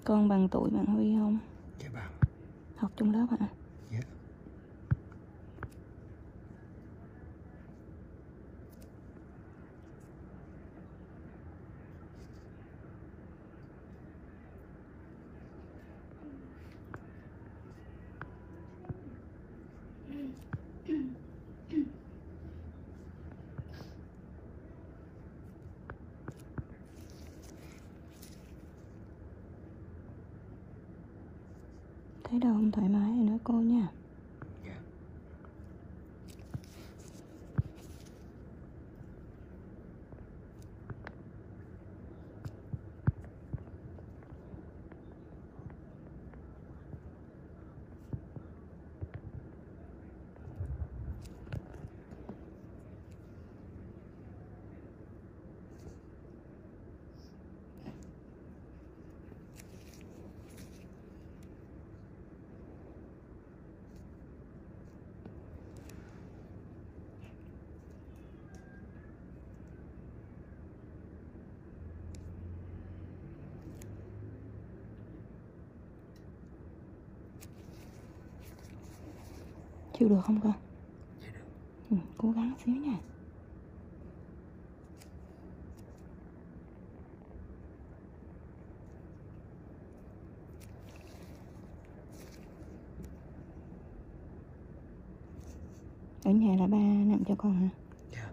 Con bằng tuổi bạn Huy không? Dạ bằng. Học chung lớp hả? Dạ. Thấy đâu không thoải mái thì nói cô nha. Dạ. Chịu được không con? Dạ được. Cố gắng xíu nha. Ở nhà là ba nằm cho con hả? Dạ.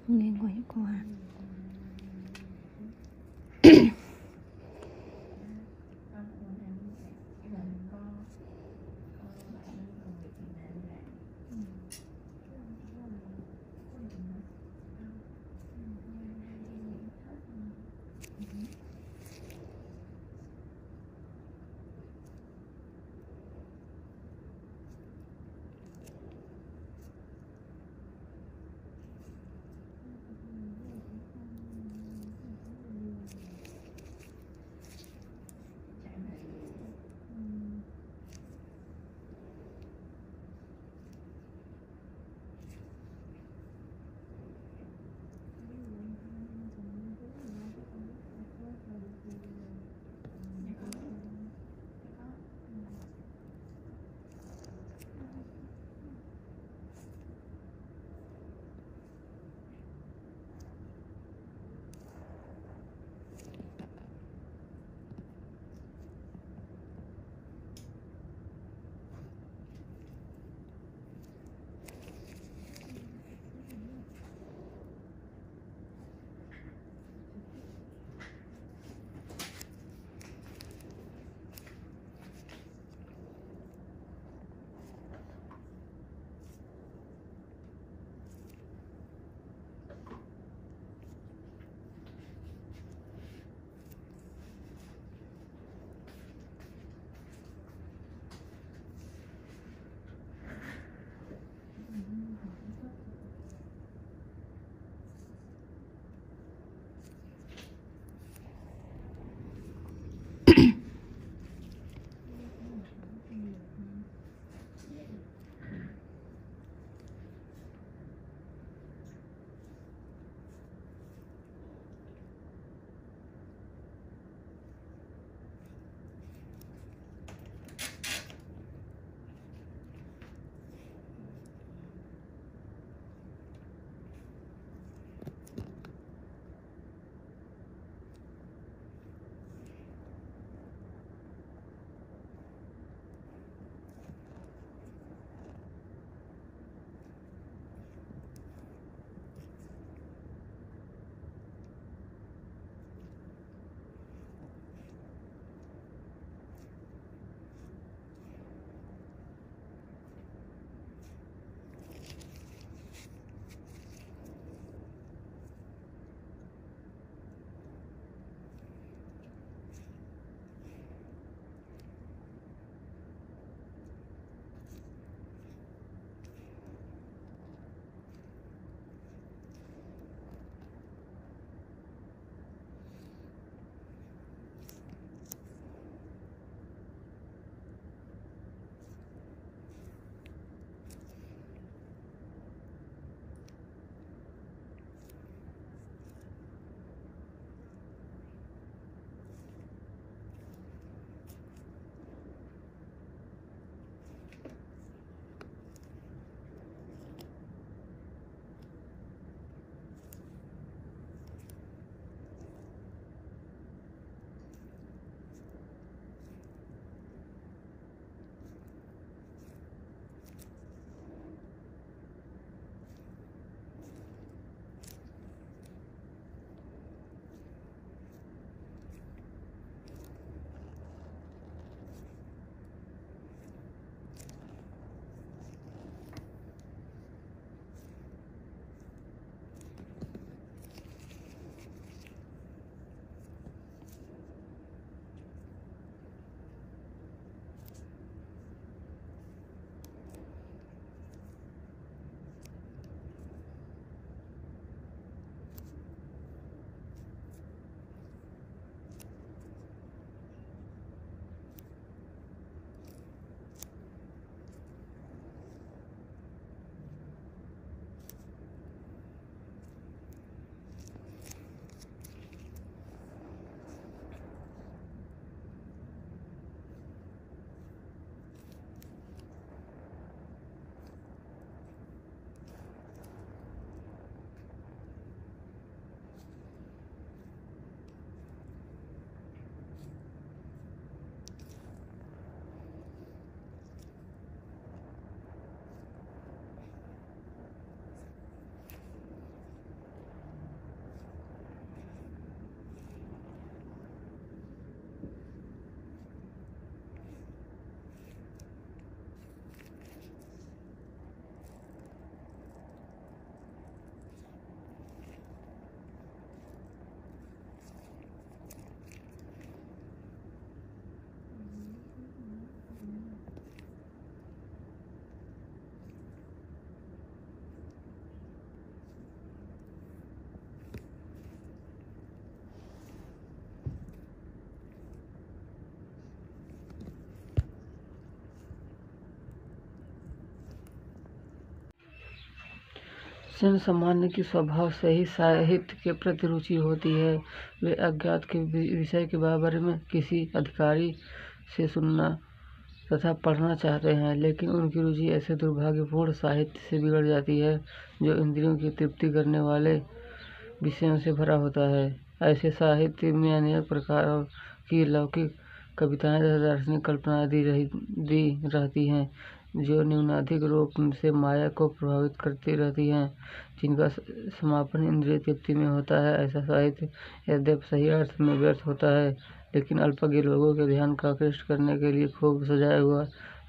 Nghe qua giúp cô hả? जन सामान्य की स्वभाव से ही साहित्य के प्रति रुचि होती है। वे अज्ञात के विषय के बारे में किसी अधिकारी से सुनना तथा पढ़ना चाहते हैं, लेकिन उनकी रुचि ऐसे दुर्भाग्यपूर्ण साहित्य से बिगड़ जाती है जो इंद्रियों की तृप्ति करने वाले विषयों से भरा होता है। ऐसे साहित्य में अनेक प्रकार की लौकिक कविताएं तथा दार्शनिक कल्पनाएं दी रहती हैं, जो न्यूनाधिक रूप से माया को प्रभावित करती रहती हैं, जिनका समापन इंद्रिय तृप्ति में होता है। ऐसा साहित्य यद्यपि सही अर्थ में व्यर्थ होता है, लेकिन अल्पज्ञ लोगों के ध्यान का आकृष्ट करने के लिए खूब सजाया हुआ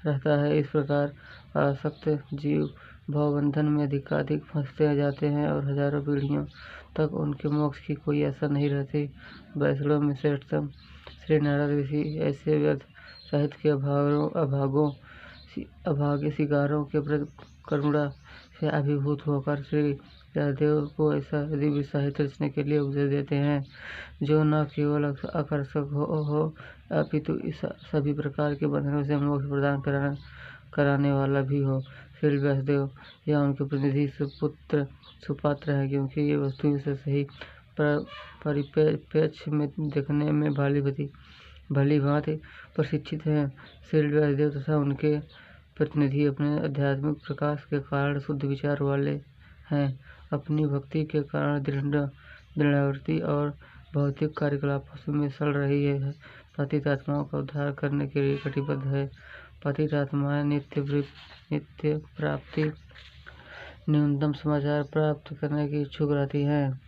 रहता है। इस प्रकार आसक्त जीव भवबंधन में अधिकाधिक फंसते जाते हैं और हजारों पीढ़ियों तक उनके मोक्ष की कोई आशा नहीं रहती। वैष्णव में श्रेष्ठतम श्री नारद ऋषि ऐसे व्यर्थ साहित्य के अभागे शिकारों के प्रति करुणा से अभिभूत होकर श्री व्यासदेव को ऐसा दिव्य साहित्य रचने के लिए उपदेश देते हैं, जो न केवल आकर्षक हो अपितु इस सभी प्रकार के बंधनों से मोक्ष प्रदान कराने वाला भी हो। श्री व्यासदेव या उनके प्रतिनिधि सुपात्र है, क्योंकि ये वस्तुओं से सही परिप्रेक्ष्य में देखने में भली भांति प्रशिक्षित हैं। श्री व्यासदेव तथा उनके प्रतिनिधि अपने आध्यात्मिक प्रकाश के कारण शुद्ध विचार वाले हैं। अपनी भक्ति के कारण दृढ़व्रती और भौतिक कार्यकलापों में सड़ रही है पतित आत्माओं का उद्धार करने के लिए कटिबद्ध है। पतित आत्माएं नित्य प्राप्ति न्यूनतम समाचार प्राप्त करने की इच्छुक रहती हैं।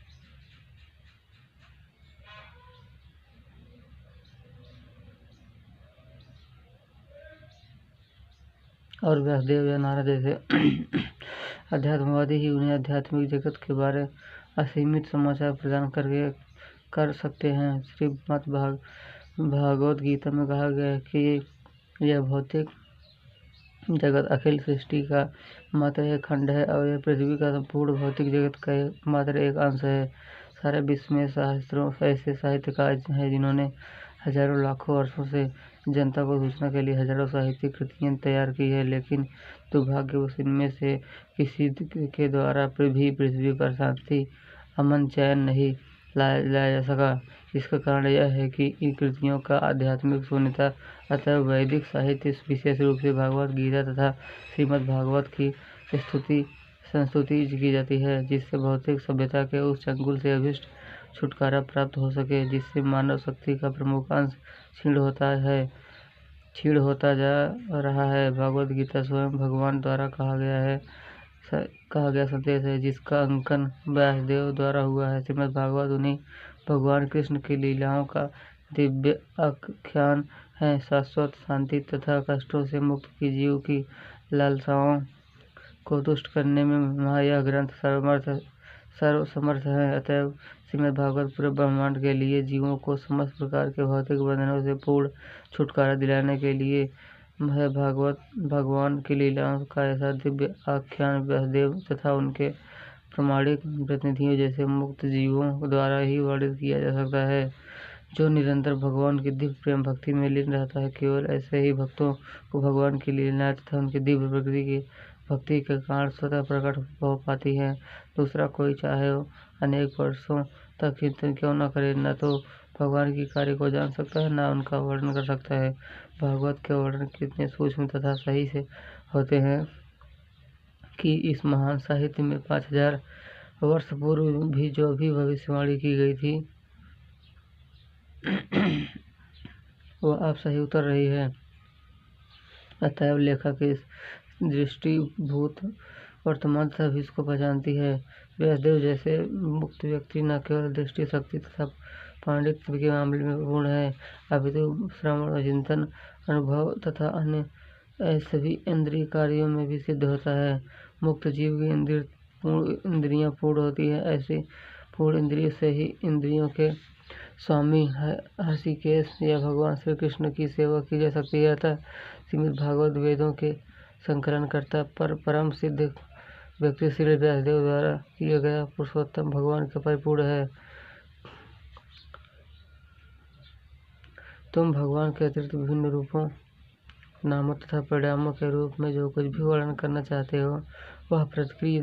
और व्यासदेव या नारद जैसे अध्यात्मवादी ही उन्हें आध्यात्मिक जगत के बारे असीमित समाचार प्रदान कर सकते हैं। श्रीमद् भागवत गीता में कहा गया है कि यह भौतिक जगत अखिल सृष्टि का मात्र एक खंड है और यह पृथ्वी का संपूर्ण भौतिक जगत का मात्र एक अंश है। सारे विश्व में सहस्त्रों ऐसे साहित्यकार हैं जिन्होंने हजारों लाखों वर्षों से जनता को सूचना के लिए हजारों साहित्यिक कृतियां तैयार की है, लेकिन दुर्भाग्यवश इनमें से किसी के द्वारा भी पृथ्वी पर शांति अमन चैन नहीं लाया जा सका। इसका कारण यह है कि इन कृतियों का आध्यात्मिक शून्यता। अतः वैदिक साहित्य विशेष रूप से भगवत गीता तथा श्रीमद् भागवत की संस्तुति की जाती है, जिससे भौतिक सभ्यता के उस चंगुल से अभिष्ट छुटकारा प्राप्त हो सके जिससे मानव शक्ति का प्रमुख अंश क्षीण होता जा रहा है। भगवत गीता स्वयं भगवान द्वारा कहा गया संदेश है, जिसका अंकन व्यासदेव द्वारा हुआ है। श्रीमद् भागवत उन्हीं भगवान कृष्ण की लीलाओं का दिव्य आख्यान है। शाश्वत शांति तथा कष्टों से मुक्त की जीव की लालसाओं को तुष्ट करने में यह ग्रंथ सर्वसमर्थ है। अतएव श्रीमद् भागवत पूरे ब्रह्मांड के लिए जीवों को समस्त प्रकार के भौतिक बंधनों से पूर्ण छुटकारा दिलाने के लिए है। भगवान की लीलाओं का ऐसा दिव्य आख्यान व्यासदेव तथा उनके प्रामाणिक प्रतिनिधियों जैसे मुक्त जीवों द्वारा ही वर्णित किया जा सकता है, जो निरंतर भगवान की दिव्य प्रेम भक्ति में लीन रहता है। केवल ऐसे ही भक्तों को भगवान की लीलाएं तथा उनकी दिव्य प्रकृति की भक्ति के कारण स्वतः प्रकट हो पाती है। दूसरा कोई चाहे अनेक वर्षों तक चिंतन क्यों न करे, न तो भगवान की कार्य को जान सकता है, न उनका वर्णन कर सकता है। भागवत के वर्णन कितने सूक्ष्म तथा सही से होते हैं कि इस महान साहित्य में 5000 वर्ष पूर्व भी जो भी भविष्यवाणी की गई थी वह अब सही उतर रही है। अतएव लेखक इस दृष्टिभूत वर्तमान तथा भविष्य को पहचानती है। व्यासदेव जैसे मुक्त व्यक्ति न केवल दृष्टि शक्ति तथा पांडित्य के मामले में पूर्ण है, अपितु श्रवण चिंतन अनुभव तथा अन्य सभी इंद्रिय कार्यों में भी सिद्ध होता है। मुक्त जीव की इंद्रियां पूर्ण होती है। ऐसी पूर्ण इंद्रिय से ही इंद्रियों के स्वामी हृषिकेश या भगवान श्री कृष्ण की सेवा की जा सकती है। अतः श्रीमद् भागवत वेदों के संकलनकर्ता परम सिद्ध व्यक्ति श्री व्यासदेव द्वारा किया गया पुरुषोत्तम भगवान का परिपूर्ण है। तुम भगवान के अतिरिक्त विभिन्न रूपों, नामों तथा परिणामों के रूप में जो कुछ भी वर्णन करना चाहते हो, वह प्रकृति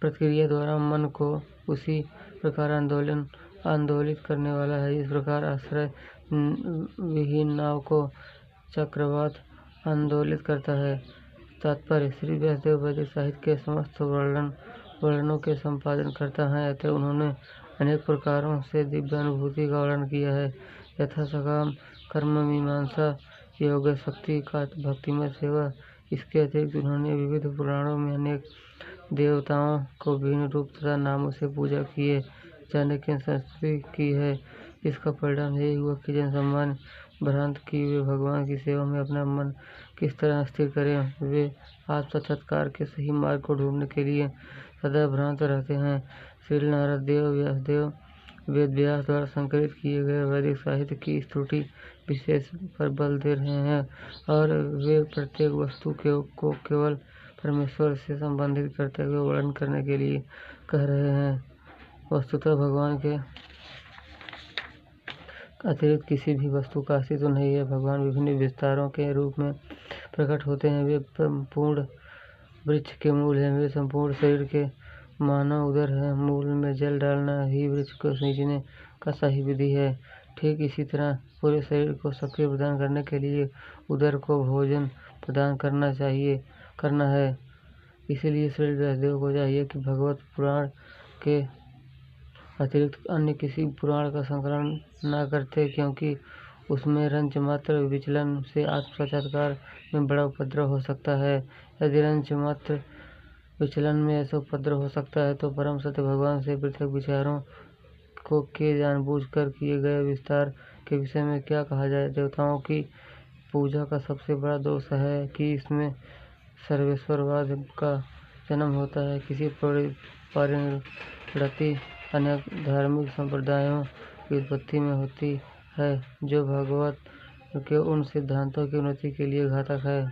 प्रतिक्रिया द्वारा मन को उसी प्रकार आंदोलित करने वाला है इस प्रकार आश्रय विहीन नाव को चक्रवात आंदोलित करता है। तात्पर्य: श्री व्यासदेव वैदिक साहित्य के समस्त वर्णनों के संपादन करता है, अतः उन्होंने अनेक प्रकारों से दिव्य अनुभूति का वर्णन किया है, यथा सकाम कर्म, मीमांसा, योग, शक्ति का भक्तिमय सेवा। इसके अतिरिक्त उन्होंने विविध पुराणों में अनेक देवताओं को विभिन्न रूप तथा नामों से पूजा किए जाने की संस्तुति की है। इसका परिणाम यही हुआ कि जनसामान्य भ्रांत कि वे भगवान की सेवा में अपना मन किस तरह स्थिर करें। वे आत्म साक्षात्कार के सही मार्ग को ढूंढने के लिए सदा भ्रांत रहते हैं। श्री नारद देव व्यासदेव वेद व्यास द्वारा संकलित किए गए वैदिक साहित्य की त्रुटि विशेष पर बल दे रहे हैं और वे प्रत्येक वस्तु को केवल परमेश्वर से संबंधित करते हुए वर्णन करने के लिए कह रहे हैं। वस्तुतः भगवान के अतिरिक्त किसी भी वस्तु का अस्तित्व नहीं है। भगवान विभिन्न विस्तारों के रूप में प्रकट होते हैं। वे पूर्ण वृक्ष के मूल हैं। वे संपूर्ण शरीर के मानव उदर है। मूल में जल डालना ही वृक्ष को सींचने का सही विधि है। ठीक इसी तरह पूरे शरीर को शक्ति प्रदान करने के लिए उदर को भोजन प्रदान करना है। इसीलिए श्री व्यासदेव को चाहिए कि भगवत पुराण के अतिरिक्त अन्य किसी पुराण का संकलन न करते, क्योंकि उसमें रंच मात्र विचलन से आत्म साक्षात्कार में बड़ा उपद्रव हो सकता है। यदि रंच मात्र विचलन में ऐसा उपद्रव हो सकता है तो परम सत्य भगवान से पृथक विचारों को के जानबूझकर किए गए विस्तार के विषय में क्या कहा जाए। देवताओं की पूजा का सबसे बड़ा दोष है कि इसमें सर्वेश्वरवाद का जन्म होता है। किसी परिणति अन्य धार्मिक संप्रदायों की उत्पत्ति में होती है जो भगवत के उन सिद्धांतों की उन्नति के लिए घातक है।